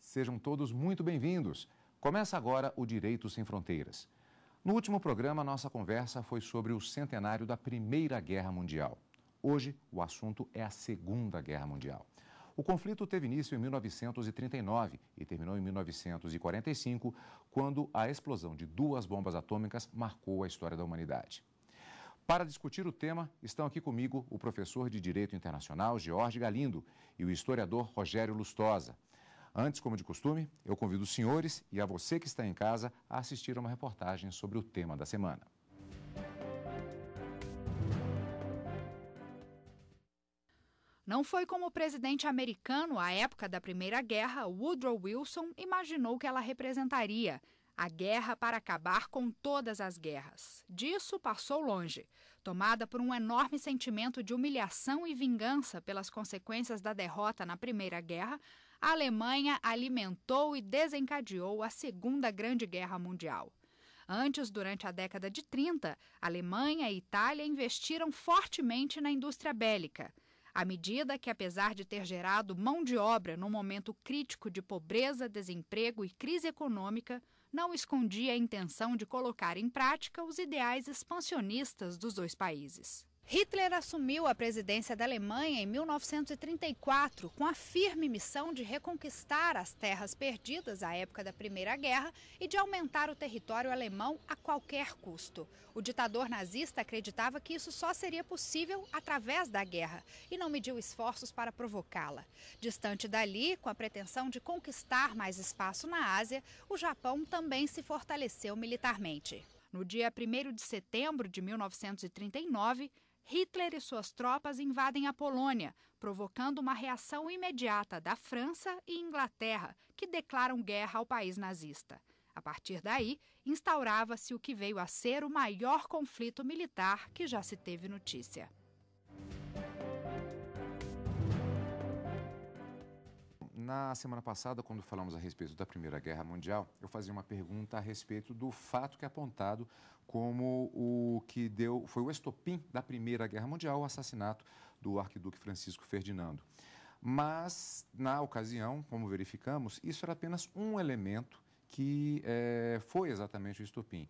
Sejam todos muito bem-vindos. Começa agora o Direito Sem Fronteiras. No último programa, nossa conversa foi sobre o centenário da Primeira Guerra Mundial. Hoje, o assunto é a Segunda Guerra Mundial. O conflito teve início em 1939 e terminou em 1945, quando a explosão de 2 bombas atômicas marcou a história da humanidade. Para discutir o tema, estão aqui comigo o professor de Direito Internacional, George Galindo, e o historiador Rogério Lustosa. Antes, como de costume, eu convido os senhores e a você que está em casa a assistir a uma reportagem sobre o tema da semana. Não foi como o presidente americano, à época da Primeira Guerra, Woodrow Wilson, imaginou que ela representaria. A guerra para acabar com todas as guerras. Disso passou longe. Tomada por um enorme sentimento de humilhação e vingança pelas consequências da derrota na Primeira Guerra, a Alemanha alimentou e desencadeou a Segunda Grande Guerra Mundial. Antes, durante a década de 30, Alemanha e Itália investiram fortemente na indústria bélica. À medida que, apesar de ter gerado mão de obra num momento crítico de pobreza, desemprego e crise econômica, não escondia a intenção de colocar em prática os ideais expansionistas dos dois países. Hitler assumiu a presidência da Alemanha em 1934 com a firme missão de reconquistar as terras perdidas à época da Primeira Guerra e de aumentar o território alemão a qualquer custo. O ditador nazista acreditava que isso só seria possível através da guerra e não mediu esforços para provocá-la. Distante dali, com a pretensão de conquistar mais espaço na Ásia, o Japão também se fortaleceu militarmente. No dia 1º de setembro de 1939, Hitler e suas tropas invadem a Polônia, provocando uma reação imediata da França e Inglaterra, que declaram guerra ao país nazista. A partir daí, instaurava-se o que veio a ser o maior conflito militar que já se teve notícia. Na semana passada, quando falamos a respeito da Primeira Guerra Mundial, eu fazia uma pergunta a respeito do fato que é apontado como o que foi o estopim da Primeira Guerra Mundial, o assassinato do arquiduque Francisco Ferdinando. Mas, na ocasião, como verificamos, isso era apenas um elemento que foi exatamente o estopim.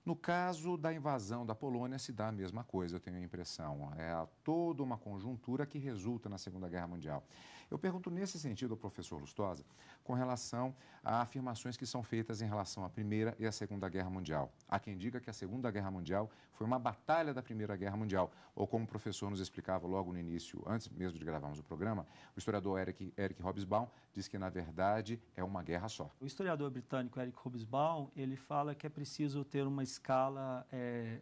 No caso da invasão da Polônia, se dá a mesma coisa, eu tenho a impressão. É toda uma conjuntura que resulta na Segunda Guerra Mundial. Eu pergunto nesse sentido ao professor Lustosa, com relação a afirmações que são feitas em relação à Primeira e à Segunda Guerra Mundial. Há quem diga que a Segunda Guerra Mundial foi uma batalha da Primeira Guerra Mundial, ou como o professor nos explicava logo no início, antes mesmo de gravarmos o programa, o historiador Eric Hobsbawm diz que, na verdade, é uma guerra só. O historiador britânico Eric Hobsbawm, ele fala que é preciso ter uma escala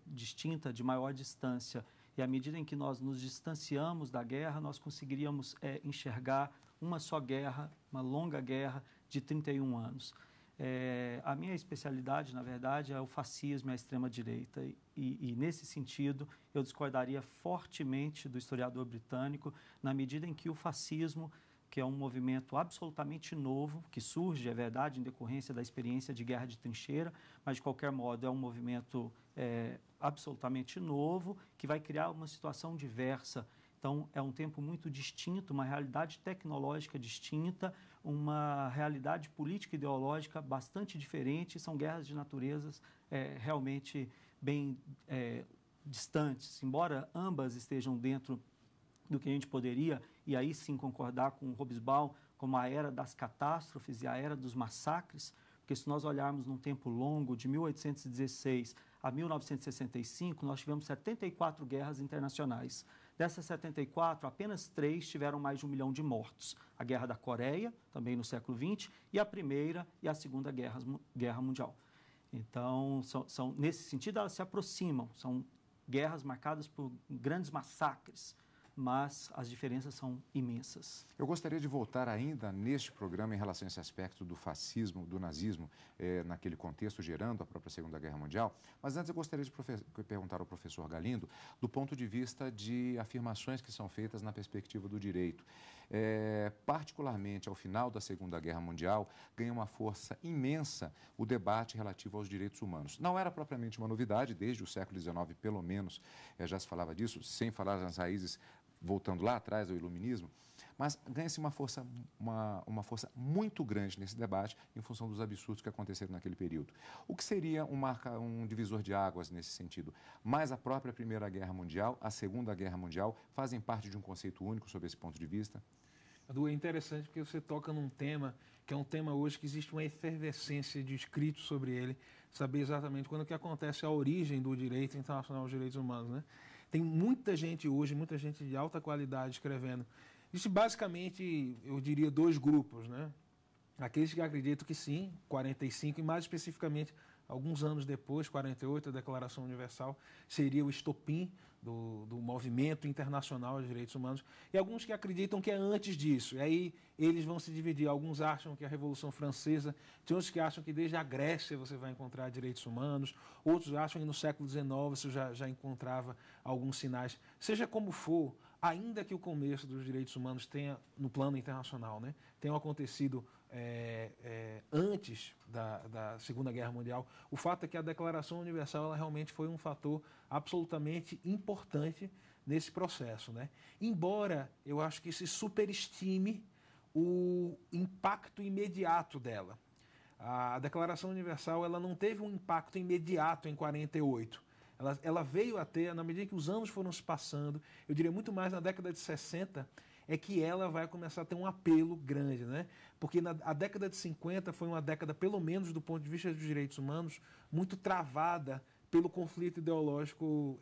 distinta, de maior distância. E à medida em que nós nos distanciamos da guerra, nós conseguiríamos enxergar uma só guerra, uma longa guerra de 31 anos. A minha especialidade, na verdade, é o fascismo e a extrema-direita. E, nesse sentido, eu discordaria fortemente do historiador britânico, na medida em que o fascismo, que é um movimento absolutamente novo, que surge, é verdade, em decorrência da experiência de guerra de trincheira, mas, de qualquer modo, é um movimento absolutamente novo, que vai criar uma situação diversa. Então, é um tempo muito distinto, uma realidade tecnológica distinta, uma realidade política e ideológica bastante diferente, são guerras de naturezas realmente bem distantes, embora ambas estejam dentro do que a gente poderia, e aí sim concordar com o Hobsbawm, como a era das catástrofes e a era dos massacres, porque se nós olharmos num tempo longo, de 1816 a 1965, nós tivemos 74 guerras internacionais. Dessas 74, apenas 3 tiveram mais de 1 milhão de mortos. A Guerra da Coreia, também no século XX, e a Primeira e a Segunda Guerra Mundial. Então, nesse sentido, elas se aproximam, são guerras marcadas por grandes massacres, mas as diferenças são imensas. Eu gostaria de voltar ainda neste programa em relação a esse aspecto do fascismo, do nazismo, naquele contexto gerando a própria Segunda Guerra Mundial, mas antes eu gostaria de perguntar ao professor Galindo do ponto de vista de afirmações que são feitas na perspectiva do direito. Particularmente ao final da Segunda Guerra Mundial, ganha uma força imensa o debate relativo aos direitos humanos. Não era propriamente uma novidade, desde o século XIX, pelo menos, já se falava disso, sem falar nas raízes, voltando lá atrás ao iluminismo, mas ganha-se uma força muito grande nesse debate em função dos absurdos que aconteceram naquele período. O que seria um divisor de águas nesse sentido? Mas a própria Primeira Guerra Mundial, a Segunda Guerra Mundial, fazem parte de um conceito único sob esse ponto de vista? Edu, é interessante porque você toca num tema que é um tema hoje que existe uma efervescência de escritos sobre ele, saber exatamente quando que acontece a origem do direito internacional aos direitos humanos, né? Tem muita gente hoje, muita gente de alta qualidade escrevendo. Existe basicamente, eu diria, dois grupos, né? Aqueles que acreditam que sim, 45, e mais especificamente, alguns anos depois, 48, a Declaração Universal, seria o estopim do movimento internacional de direitos humanos, e alguns que acreditam que é antes disso. E aí eles vão se dividir. Alguns acham que é a Revolução Francesa, tem outros que acham que desde a Grécia você vai encontrar direitos humanos, outros acham que no século XIX você já encontrava alguns sinais. Seja como for, ainda que o começo dos direitos humanos tenha, no plano internacional, né, tenha acontecido antes da Segunda Guerra Mundial, o fato é que a Declaração Universal ela realmente foi um fator absolutamente importante nesse processo, né? Embora eu acho que se superestime o impacto imediato dela. A Declaração Universal ela não teve um impacto imediato em 48. Ela veio a ter, na medida que os anos foram se passando, eu diria muito mais na década de 60, é que ela vai começar a ter um apelo grande, né? Porque a década de 50 foi uma década, pelo menos do ponto de vista dos direitos humanos, muito travada pelo conflito ideológico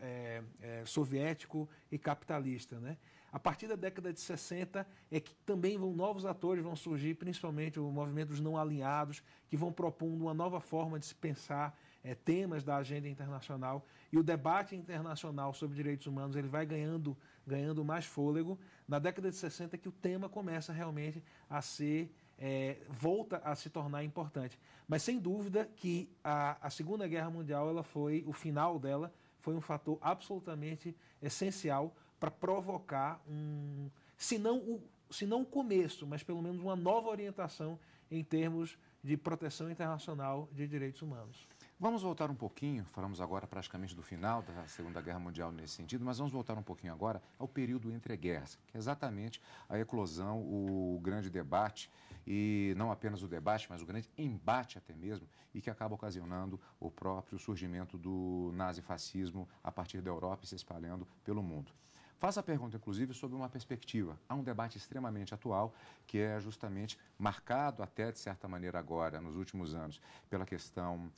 soviético e capitalista, né? A partir da década de 60 é que também novos atores vão surgir, principalmente o movimento dos não alinhados, que vão propondo uma nova forma de se pensar temas da agenda internacional, e o debate internacional sobre direitos humanos ele vai ganhando mais fôlego. Na década de 60 que o tema começa realmente a ser, volta a se tornar importante. Mas sem dúvida que a Segunda Guerra Mundial, o final dela foi um fator absolutamente essencial para provocar se não o começo, mas pelo menos uma nova orientação em termos de proteção internacional de direitos humanos. Vamos voltar um pouquinho, falamos agora praticamente do final da Segunda Guerra Mundial nesse sentido, mas vamos voltar um pouquinho agora ao período entre guerras, que é exatamente a eclosão, o grande debate, e não apenas o debate, mas o grande embate até mesmo, e que acaba ocasionando o próprio surgimento do nazifascismo a partir da Europa e se espalhando pelo mundo. Faço a pergunta, inclusive, sobre uma perspectiva. Há um debate extremamente atual, que é justamente marcado até, de certa maneira, agora, nos últimos anos, pela questão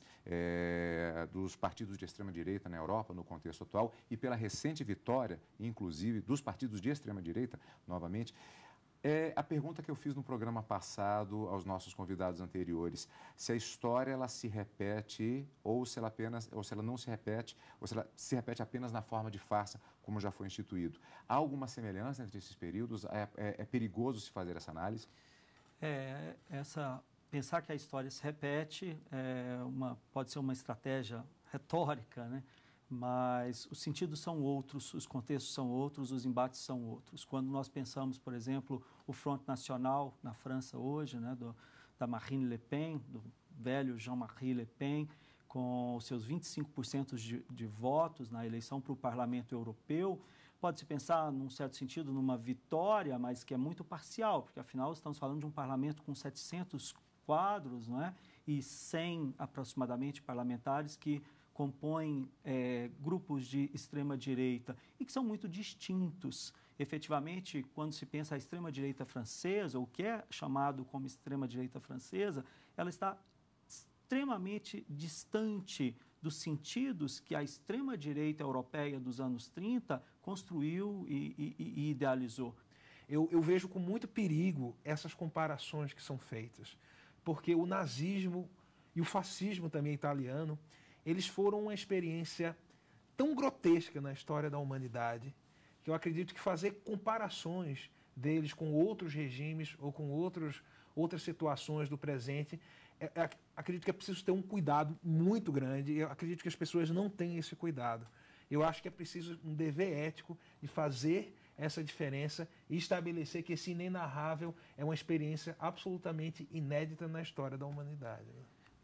dos partidos de extrema-direita na Europa, no contexto atual, e pela recente vitória, inclusive, dos partidos de extrema-direita, novamente. A pergunta que eu fiz no programa passado aos nossos convidados anteriores, se a história ela se repete ou se ela não se repete, ou se ela se repete apenas na forma de farsa, como já foi instituído. Há alguma semelhança entre esses períodos? É perigoso se fazer essa análise? Pensar que a história se repete pode ser uma estratégia retórica, né? Mas os sentidos são outros, os contextos são outros, os embates são outros. Quando nós pensamos, por exemplo, o Front National na França hoje, né, da Marine Le Pen, do velho Jean-Marie Le Pen, com os seus 25% de votos na eleição para o Parlamento Europeu, pode-se pensar, num certo sentido, numa vitória, mas que é muito parcial, porque, afinal, estamos falando de um parlamento com 700 quadros, não é? E 100, aproximadamente, parlamentares que compõem grupos de extrema-direita e que são muito distintos. Efetivamente, quando se pensa a extrema-direita francesa, o que é chamado como extrema-direita francesa, ela está extremamente distante dos sentidos que a extrema-direita europeia dos anos 30 construiu e idealizou. Eu vejo com muito perigo essas comparações que são feitas, porque o nazismo e o fascismo também italiano, eles foram uma experiência tão grotesca na história da humanidade que eu acredito que fazer comparações deles com outros regimes ou com outras situações do presente, acredito que é preciso ter um cuidado muito grande. Eu acredito que as pessoas não têm esse cuidado. Eu acho que é preciso um dever ético de fazer essa diferença e estabelecer que esse inenarrável é uma experiência absolutamente inédita na história da humanidade.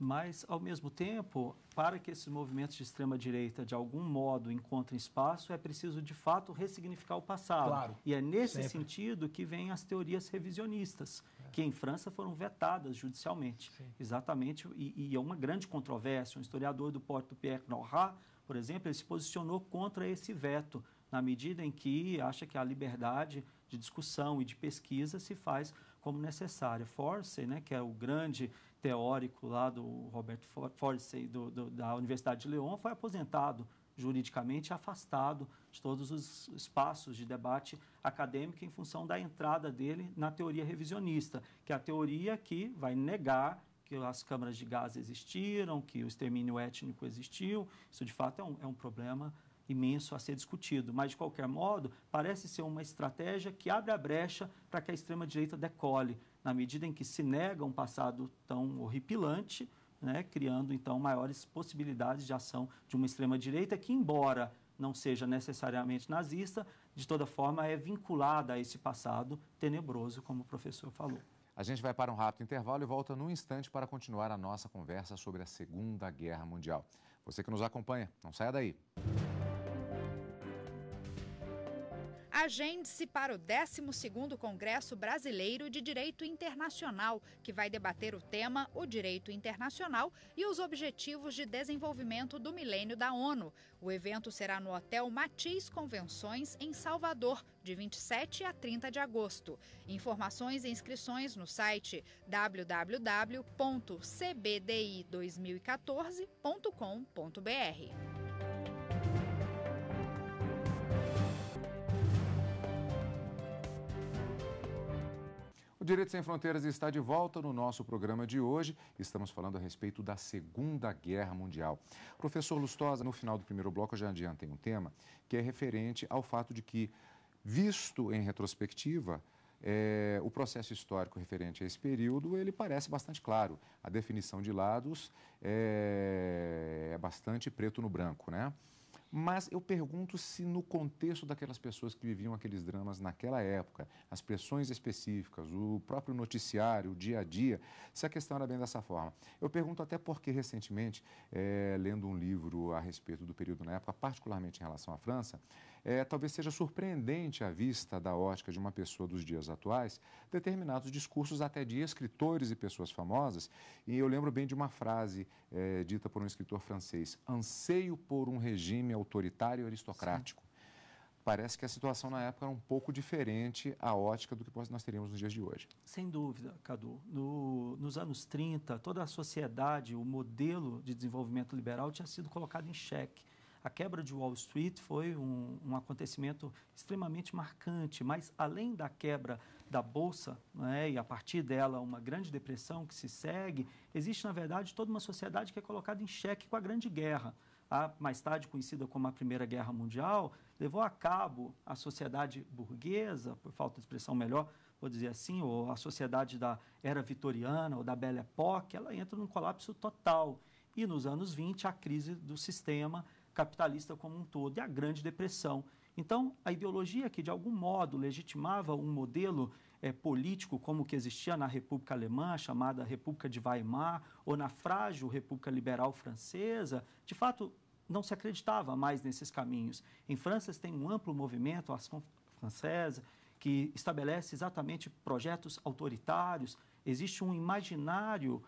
Mas, ao mesmo tempo, para que esses movimentos de extrema-direita, de algum modo, encontrem espaço, é preciso, de fato, ressignificar o passado. Claro, e é nesse sempre. sentido que vêm as teorias revisionistas, que em França foram vetadas judicialmente. Sim. Exatamente, e é uma grande controvérsia. Um historiador do Porto, Pierre Nora, por exemplo, ele se posicionou contra esse veto, na medida em que acha que a liberdade de discussão e de pesquisa se faz como necessária. Forcey, né, que é o grande teórico lá do Robert Forcey, da Universidade de Lyon, foi aposentado juridicamente, afastado de todos os espaços de debate acadêmico em função da entrada dele na teoria revisionista, que é a teoria que vai negar que as câmaras de gás existiram, que o extermínio étnico existiu. Isso, de fato, é um problema imenso a ser discutido, mas, de qualquer modo, parece ser uma estratégia que abre a brecha para que a extrema-direita decole, na medida em que se nega um passado tão horripilante, né, criando, então, maiores possibilidades de ação de uma extrema-direita que, embora não seja necessariamente nazista, de toda forma é vinculada a esse passado tenebroso, como o professor falou. A gente vai para um rápido intervalo e volta num instante para continuar a nossa conversa sobre a Segunda Guerra Mundial. Você que nos acompanha, não saia daí. Agende-se para o 12º Congresso Brasileiro de Direito Internacional, que vai debater o tema O Direito Internacional e os Objetivos de Desenvolvimento do Milênio da ONU. O evento será no Hotel Matiz Convenções, em Salvador, de 27 a 30 de agosto. Informações e inscrições no site www.cbdi2014.com.br. O Direito Sem Fronteiras está de volta no nosso programa de hoje. Estamos falando a respeito da Segunda Guerra Mundial. Professor Lustosa, no final do primeiro bloco eu já adiantei um tema que é referente ao fato de que, visto em retrospectiva, o processo histórico referente a esse período, ele parece bastante claro. A definição de lados é bastante preto no branco, né? Mas eu pergunto se no contexto daquelas pessoas que viviam aqueles dramas naquela época, as pressões específicas, o próprio noticiário, o dia a dia, se a questão era bem dessa forma. Eu pergunto até porque recentemente, lendo um livro a respeito do período na época, particularmente em relação à França, talvez seja surpreendente à vista da ótica de uma pessoa dos dias atuais, determinados discursos até de escritores e pessoas famosas, e eu lembro bem de uma frase dita por um escritor francês: anseio por um regime autoritário e aristocrático. Sim. Parece que a situação na época era um pouco diferente à ótica do que nós teríamos nos dias de hoje. Sem dúvida, Cadu. Nos anos 30, toda a sociedade, o modelo de desenvolvimento liberal tinha sido colocado em xeque. A quebra de Wall Street foi um acontecimento extremamente marcante, mas além da quebra da Bolsa, né, e a partir dela uma grande depressão que se segue, existe, na verdade, toda uma sociedade que é colocada em xeque com a Grande Guerra. A mais tarde conhecida como a Primeira Guerra Mundial, levou a cabo a sociedade burguesa, por falta de expressão melhor, vou dizer assim, ou a sociedade da Era Vitoriana ou da Belle Époque, ela entra num colapso total. E nos anos 20, a crise do sistema capitalista como um todo e a Grande Depressão. Então, a ideologia que, de algum modo, legitimava um modelo político como o que existia na República Alemã, chamada República de Weimar, ou na frágil República Liberal Francesa, de fato, não se acreditava mais nesses caminhos. Em França, tem um amplo movimento, a Ação Francesa, que estabelece exatamente projetos autoritários. Existe um imaginário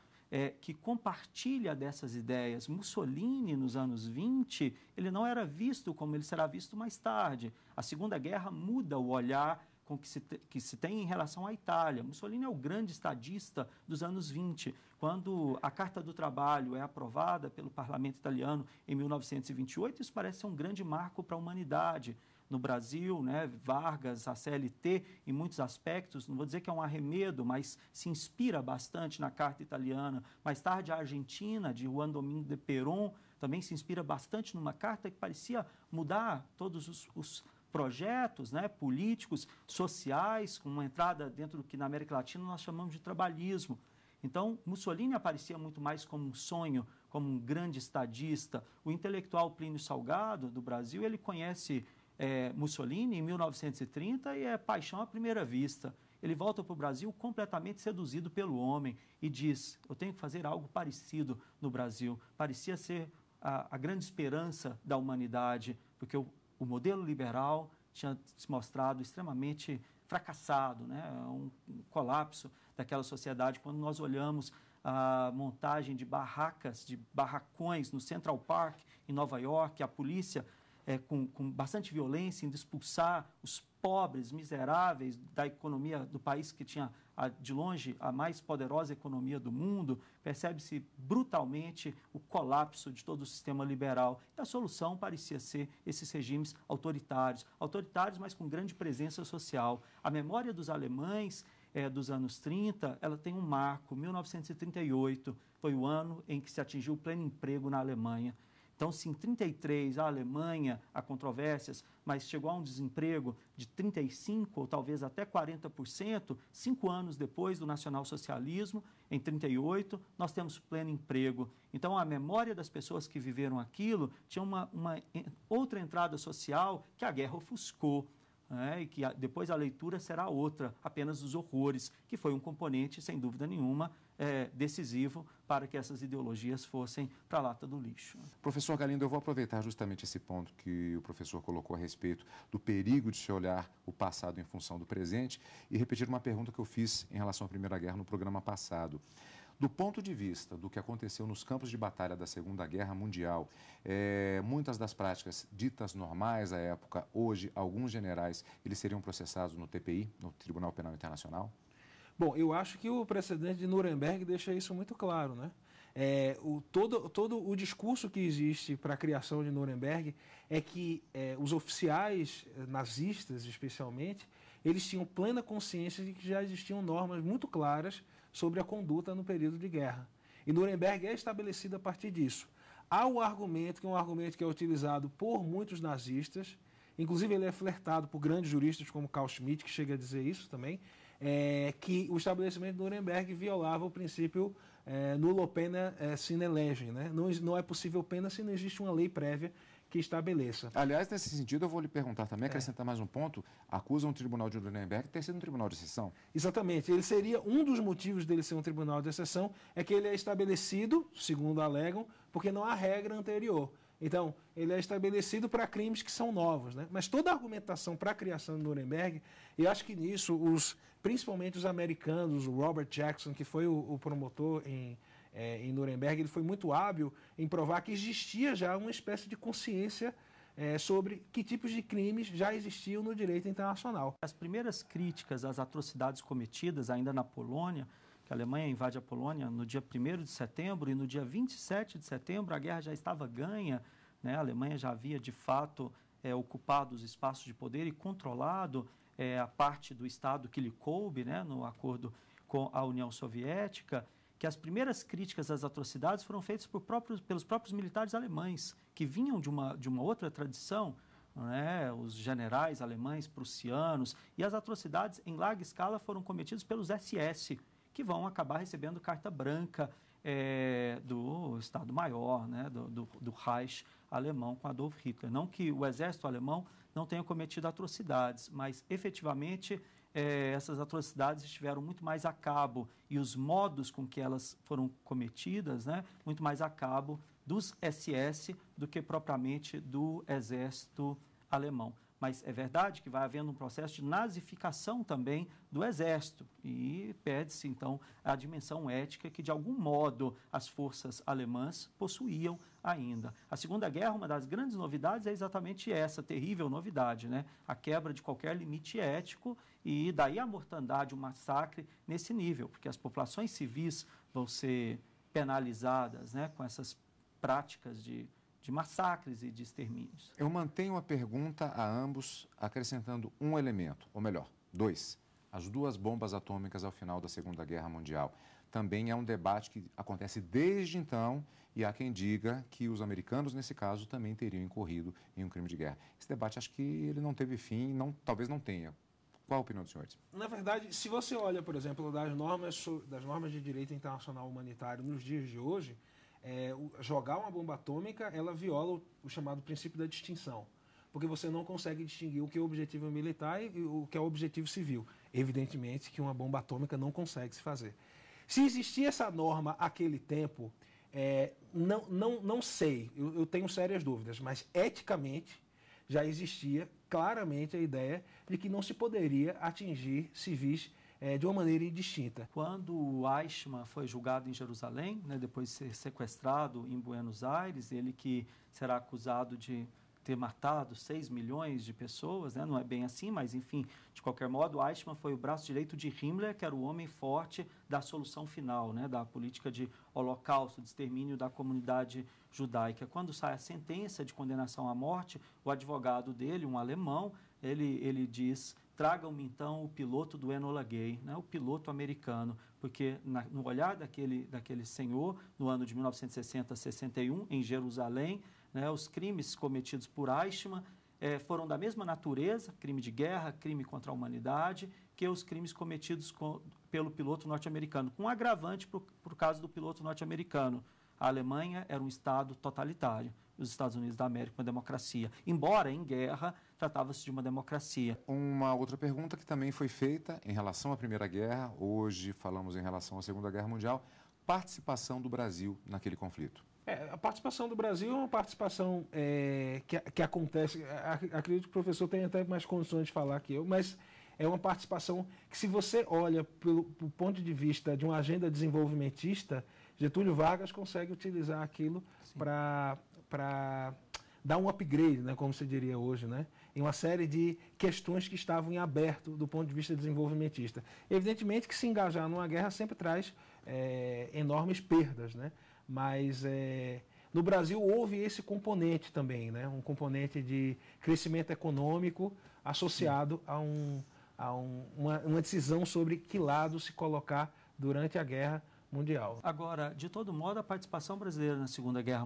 que compartilha dessas ideias. Mussolini, nos anos 20, ele não era visto como ele será visto mais tarde. A Segunda Guerra muda o olhar que se tem em relação à Itália. Mussolini é o grande estadista dos anos 20. Quando a Carta do Trabalho é aprovada pelo parlamento italiano em 1928, isso parece ser um grande marco para a humanidade. No Brasil, né, Vargas, a CLT, em muitos aspectos, não vou dizer que é um arremedo, mas se inspira bastante na Carta Italiana. Mais tarde, a Argentina, de Juan Domingo de Perón, também se inspira bastante numa carta que parecia mudar todos os projetos, né, políticos, sociais, com uma entrada dentro do que na América Latina nós chamamos de trabalhismo. Então, Mussolini aparecia muito mais como um sonho, como um grande estadista. O intelectual Plínio Salgado, do Brasil, ele conhece Mussolini em 1930 e é paixão à primeira vista. ele volta para o Brasil completamente seduzido pelo homem e diz, eu tenho que fazer algo parecido no Brasil. Parecia ser a grande esperança da humanidade, porque o modelo liberal tinha se mostrado extremamente fracassado, né? Um colapso daquela sociedade. Quando nós olhamos a montagem de barracas, de barracões no Central Park, em Nova York, a polícia com bastante violência, indo expulsar os pobres, miseráveis da economia do país que tinha, de longe, a mais poderosa economia do mundo, percebe-se brutalmente o colapso de todo o sistema liberal. E a solução parecia ser esses regimes autoritários, mas com grande presença social. A memória dos alemães dos anos 30, ela tem um marco. 1938 foi o ano em que se atingiu o pleno emprego na Alemanha. Então, se em 1933 a Alemanha, há controvérsias, mas chegou a um desemprego de 35% ou talvez até 40%, 5 anos depois do nacionalsocialismo, em 1938, nós temos pleno emprego. Então, a memória das pessoas que viveram aquilo tinha uma outra entrada social que a guerra ofuscou. E que depois a leitura será outra, apenas dos horrores, que foi um componente, sem dúvida nenhuma, decisivo para que essas ideologias fossem para a lata do lixo. Professor Galindo, eu vou aproveitar justamente esse ponto que o professor colocou a respeito do perigo de se olhar o passado em função do presente e repetir uma pergunta que eu fiz em relação à Primeira Guerra no programa passado. Do ponto de vista do que aconteceu nos campos de batalha da Segunda Guerra Mundial, muitas das práticas ditas normais à época, hoje, alguns generais, eles seriam processados no TPI, no Tribunal Penal Internacional? Bom, eu acho que o precedente de Nuremberg deixa isso muito claro, né? Todo o discurso que existe para a criação de Nuremberg é que os oficiais nazistas, especialmente, eles tinham plena consciência de que já existiam normas muito claras sobre a conduta no período de guerra. E Nuremberg é estabelecido a partir disso. Há um argumento que é utilizado por muitos nazistas, inclusive ele é flertado por grandes juristas como Carl Schmitt, que chega a dizer isso também, que o estabelecimento de Nuremberg violava o princípio nulla pena sine lege, né? Não é possível pena se não existe uma lei prévia que estabeleça. Aliás, nesse sentido, eu vou lhe perguntar também, acrescentar mais um ponto, acusam o Tribunal de Nuremberg de ter sido um tribunal de exceção. Exatamente. Ele seria, um dos motivos dele ser um tribunal de exceção é que ele é estabelecido, segundo alegam, porque não há regra anterior. Então, ele é estabelecido para crimes que são novos, né? Mas toda a argumentação para a criação de Nuremberg, e acho que nisso, principalmente os americanos, o Robert Jackson, que foi o promotor em Nuremberg, ele foi muito hábil em provar que existia já uma espécie de consciência sobre que tipos de crimes já existiam no direito internacional. As primeiras críticas às atrocidades cometidas ainda na Polônia, que a Alemanha invade a Polônia no dia 1º de setembro e no dia 27 de setembro a guerra já estava ganha, né? A Alemanha já havia de fato ocupado os espaços de poder e controlado a parte do Estado que lhe coube, né, no acordo com a União Soviética, que as primeiras críticas às atrocidades foram feitas pelos próprios militares alemães, que vinham de uma outra tradição, né, os generais alemães, prussianos, e as atrocidades em larga escala foram cometidas pelos SS, que vão acabar recebendo carta branca do Estado-Maior, né, do Reich alemão com Adolf Hitler. Não que o exército alemão não tenha cometido atrocidades, mas efetivamente essas atrocidades estiveram muito mais a cabo e os modos com que elas foram cometidas, né, muito mais a cabo dos SS do que propriamente do exército alemão. Mas é verdade que vai havendo um processo de nazificação também do exército e perde-se, então, a dimensão ética que, de algum modo, as forças alemãs possuíam ainda. A Segunda Guerra, uma das grandes novidades é exatamente essa terrível novidade, né? A quebra de qualquer limite ético e daí a mortandade, o massacre nesse nível, porque as populações civis vão ser penalizadas, né, com essas práticas de massacres e de extermínios. Eu mantenho a pergunta a ambos, acrescentando um elemento, ou melhor, 2. As 2 bombas atômicas ao final da Segunda Guerra Mundial. Também é um debate que acontece desde então e há quem diga que os americanos, nesse caso, também teriam incorrido em um crime de guerra. Esse debate, acho que ele não teve fim, talvez não tenha. Qual a opinião dos senhores? Na verdade, se você olha, por exemplo, das normas de direito internacional humanitário nos dias de hoje, jogar uma bomba atômica, ela viola o chamado princípio da distinção, porque você não consegue distinguir o que é o objetivo militar e o que é o objetivo civil. Evidentemente que uma bomba atômica não consegue se fazer. Se existia essa norma naquele tempo, não sei, eu tenho sérias dúvidas, mas eticamente já existia claramente a ideia de que não se poderia atingir civis de uma maneira indistinta. Quando Eichmann foi julgado em Jerusalém, né, depois de ser sequestrado em Buenos Aires, ele que será acusado de ter matado 6 milhões de pessoas, né? Não é bem assim, mas enfim, de qualquer modo, Eichmann foi o braço direito de Himmler, que era o homem forte da solução final, né? Da política de holocausto, de extermínio da comunidade judaica. Quando sai a sentença de condenação à morte, o advogado dele, um alemão, ele diz: tragam-me então o piloto do Enola Gay, né? O piloto americano, porque no olhar daquele senhor, no ano de 1960-61, em Jerusalém, né, os crimes cometidos por Eichmann foram da mesma natureza, crime de guerra, crime contra a humanidade, que os crimes cometidos pelo piloto norte-americano, com um agravante por caso do piloto norte-americano. A Alemanha era um Estado totalitário, os Estados Unidos da América uma democracia, embora em guerra tratava-se de uma democracia. Uma outra pergunta que também foi feita em relação à Primeira Guerra, hoje falamos em relação à Segunda Guerra Mundial, participação do Brasil naquele conflito. A participação do Brasil é uma participação que acontece, acredito que o professor tem até mais condições de falar que eu, mas é uma participação que, se você olha pelo ponto de vista de uma agenda desenvolvimentista, Getúlio Vargas consegue utilizar aquilo para dar um upgrade, né, como se diria hoje, né, em uma série de questões que estavam em aberto do ponto de vista desenvolvimentista. Evidentemente que se engajar numa guerra sempre traz enormes perdas, né? Mas no Brasil houve esse componente também, né? Um componente de crescimento econômico associado a uma decisão sobre que lado se colocar durante a Guerra Mundial. Agora, de todo modo, a participação brasileira na Segunda Guerra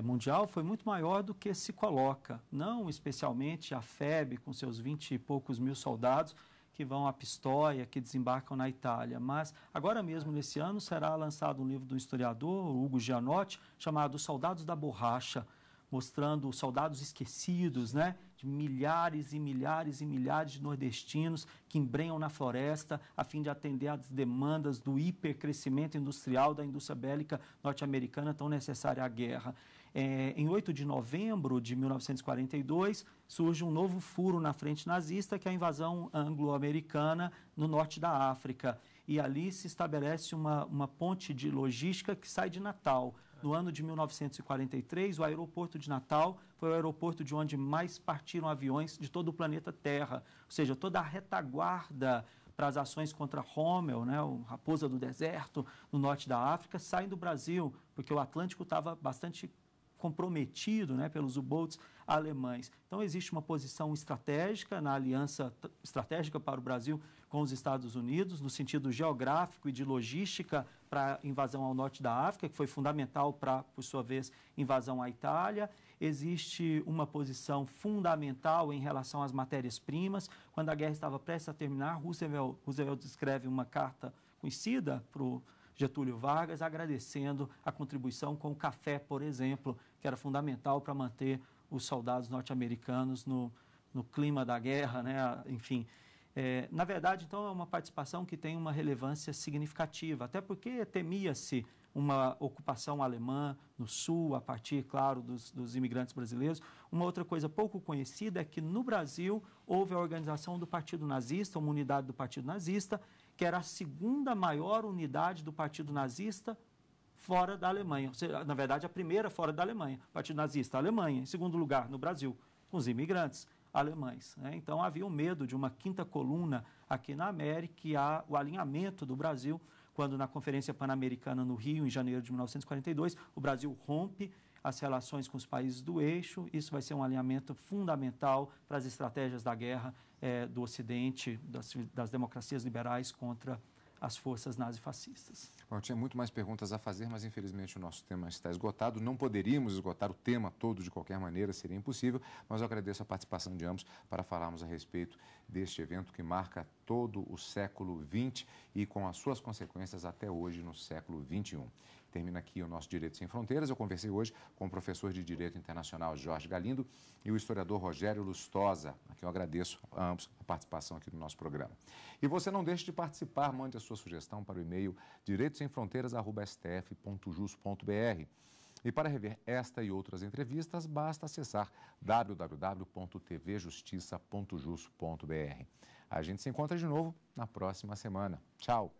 Mundial foi muito maior do que se coloca, não especialmente a FEB com seus 20 e poucos mil soldados que vão a Pistoia, que desembarcam na Itália. Mas agora mesmo, nesse ano, será lançado um livro do historiador Hugo Gianotti, chamado Soldados da Borracha, mostrando os soldados esquecidos, né, de milhares e milhares e milhares de nordestinos que embrenham na floresta a fim de atender às demandas do hipercrescimento industrial da indústria bélica norte-americana tão necessária à guerra. Em 8 de novembro de 1942, surge um novo furo na frente nazista, que é a invasão anglo-americana no norte da África. E ali se estabelece uma ponte de logística que sai de Natal. No ano de 1943, o aeroporto de Natal foi o aeroporto de onde mais partiram aviões de todo o planeta Terra. Ou seja, toda a retaguarda para as ações contra Rommel, né, o Raposa do Deserto, no norte da África, saem do Brasil, porque o Atlântico estava bastante comprometido, né, pelos U-boats alemães. Então, existe uma posição estratégica na aliança estratégica para o Brasil com os Estados Unidos, no sentido geográfico e de logística para a invasão ao norte da África, que foi fundamental para, por sua vez, invasão à Itália. Existe uma posição fundamental em relação às matérias-primas. Quando a guerra estava prestes a terminar, Roosevelt escreve uma carta conhecida para o Getúlio Vargas, agradecendo a contribuição com o café, por exemplo, que era fundamental para manter os soldados norte-americanos no clima da guerra, né? Enfim. Na verdade, então, é uma participação que tem uma relevância significativa, até porque temia-se uma ocupação alemã no sul, a partir, claro, dos imigrantes brasileiros. Uma outra coisa pouco conhecida é que no Brasil houve a organização do Partido Nazista, uma unidade do Partido Nazista, que era a segunda maior unidade do Partido Nazista fora da Alemanha. Ou seja, na verdade, a primeira fora da Alemanha. O Partido Nazista, a Alemanha. Em segundo lugar, no Brasil, com os imigrantes alemães, né? Então, havia um medo de uma quinta coluna aqui na América e há o alinhamento do Brasil, quando na Conferência Pan-Americana no Rio, em janeiro de 1942, o Brasil rompe as relações com os países do eixo. Isso vai ser um alinhamento fundamental para as estratégias da guerra do Ocidente, das democracias liberais contra as forças nazifascistas. Bom, eu tinha muito mais perguntas a fazer, mas infelizmente o nosso tema está esgotado. Não poderíamos esgotar o tema todo de qualquer maneira, seria impossível, mas eu agradeço a participação de ambos para falarmos a respeito deste evento que marca todo o século XX e com as suas consequências até hoje no século XXI. Termina aqui o nosso Direito Sem Fronteiras. Eu conversei hoje com o professor de Direito Internacional Jorge Galindo e o historiador Rogério Lustosa, a quem eu agradeço a ambos a participação aqui no nosso programa. E você não deixe de participar, mande a sua sugestão para o e-mail direitosemfronteiras@stf.jus.br. E para rever esta e outras entrevistas, basta acessar www.tvjustiça.jus.br. A gente se encontra de novo na próxima semana. Tchau!